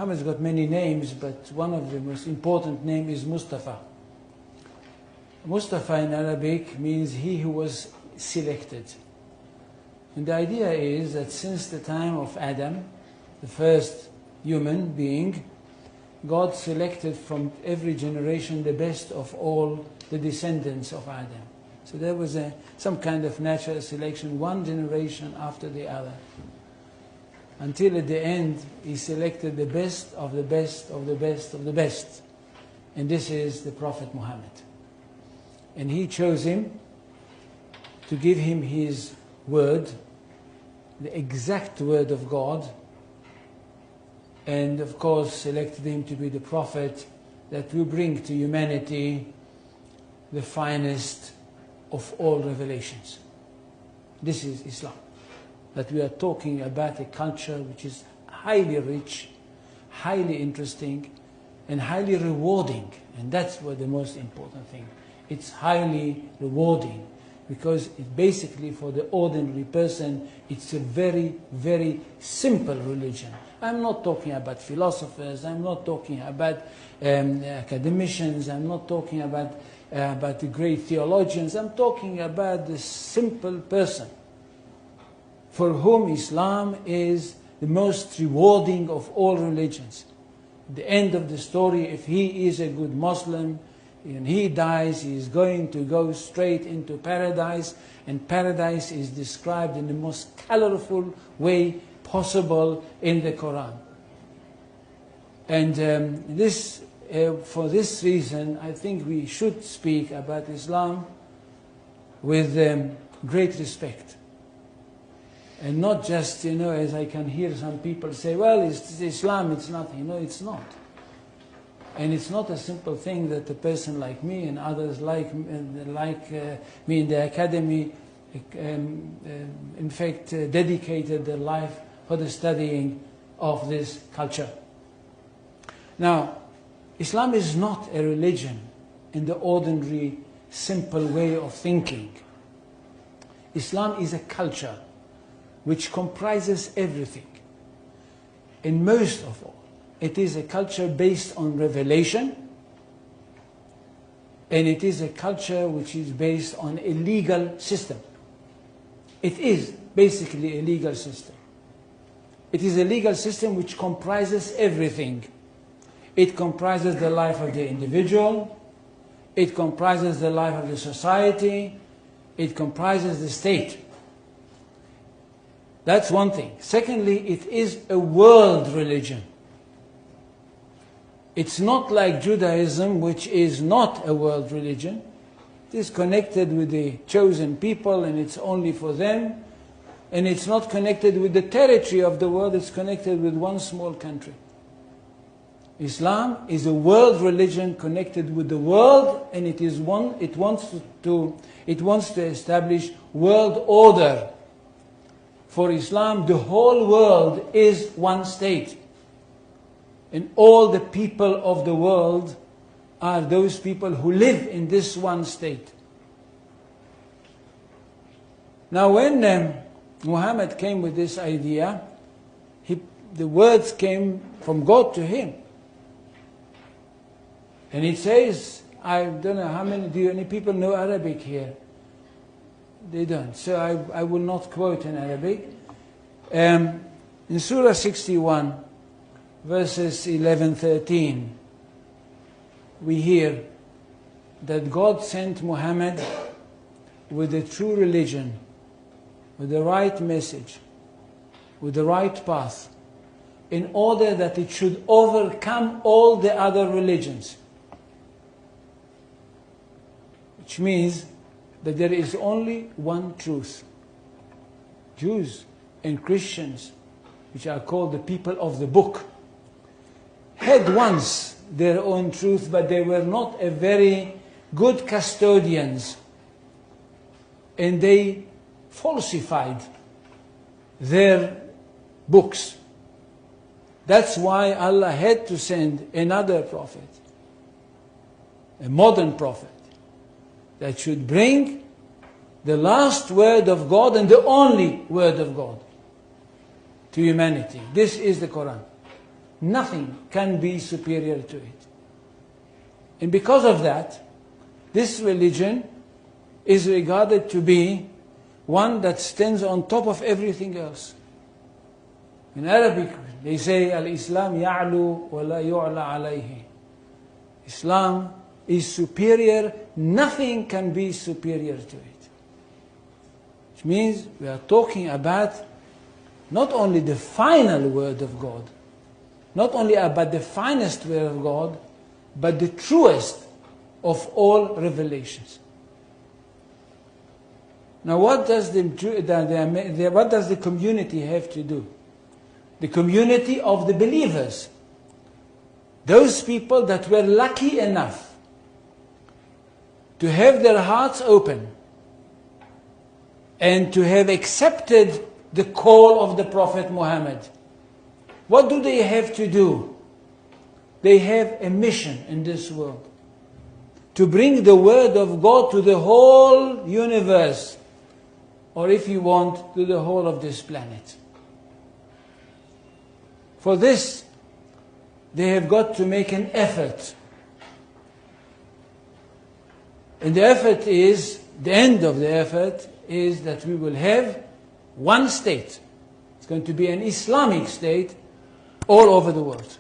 Muhammad's got many names, but one of the most important names is Mustafa. Mustafa in Arabic means he who was selected. And the idea is that since the time of Adam, the first human being, God selected from every generation the best of all the descendants of Adam. So there was some kind of natural selection, one generation after the other. Until at the end, He selected the best of the best of the best of the best. And this is the Prophet Muhammad. And He chose him to give him His word, the exact word of God, and of course selected him to be the prophet that will bring to humanity the finest of all revelations. This is Islam. That we are talking about a culture which is highly rich, highly interesting, and highly rewarding. And that's what the most important thing. It's highly rewarding because it basically, for the ordinary person, it's a very, very simple religion. I'm not talking about philosophers, I'm not talking about academicians, I'm not talking about the great theologians, I'm talking about the simple person for whom Islam is the most rewarding of all religions. At the end of the story, if he is a good Muslim, and he dies, he is going to go straight into paradise, and paradise is described in the most colorful way possible in the Quran. And for this reason, I think we should speak about Islam with great respect. And not just, as I can hear some people say, well, it's Islam, it's nothing. No, it's not. And it's not a simple thing that a person like me and others like me in the academy, in fact, dedicated their life for the studying of this culture. Now, Islam is not a religion in the ordinary, simple way of thinking. Islam is a culture which comprises everything. And most of all, it is a culture based on revelation, and it is a culture which is based on a legal system. It is basically a legal system. It is a legal system which comprises everything. It comprises the life of the individual, it comprises the life of the society, it comprises the state. That's one thing. Secondly, it is a world religion. It's not like Judaism, which is not a world religion. It is connected with the chosen people and it's only for them. And it's not connected with the territory of the world, it's connected with one small country. Islam is a world religion connected with the world, and it wants to establish world order. For Islam, the whole world is one state. And all the people of the world are those people who live in this one state. Now when Muhammad came with this idea, the words came from God to him. And it says, I don't know how many, do any people know Arabic here? They don't. So I will not quote in Arabic. In Surah 61, verses 11-13, we hear that God sent Muhammad with a true religion, with the right message, with the right path, in order that it should overcome all the other religions. Which means that there is only one truth. Jews and Christians, which are called the people of the book, had once their own truth, but they were not a very good custodians. And they falsified their books. That's why Allah had to send another prophet, a modern prophet, that should bring the last word of God and the only word of God to humanity. This is the Quran. Nothing can be superior to it. And because of that, this religion is regarded to be one that stands on top of everything else. In Arabic, they say, Al-Islam ya'lu wa la yu'la alayhi. Islam is superior, nothing can be superior to it. Which means we are talking about not only the final word of God, not only about the finest word of God, but the truest of all revelations. Now what does the community have to do? The community of the believers. Those people that were lucky enough to have their hearts open and to have accepted the call of the Prophet Muhammad. What do they have to do? They have a mission in this world. To bring the word of God to the whole universe. Or if you want, to the whole of this planet. For this, they have got to make an effort. And the effort is, the end of the effort is that we will have one state. It's going to be an Islamic state all over the world.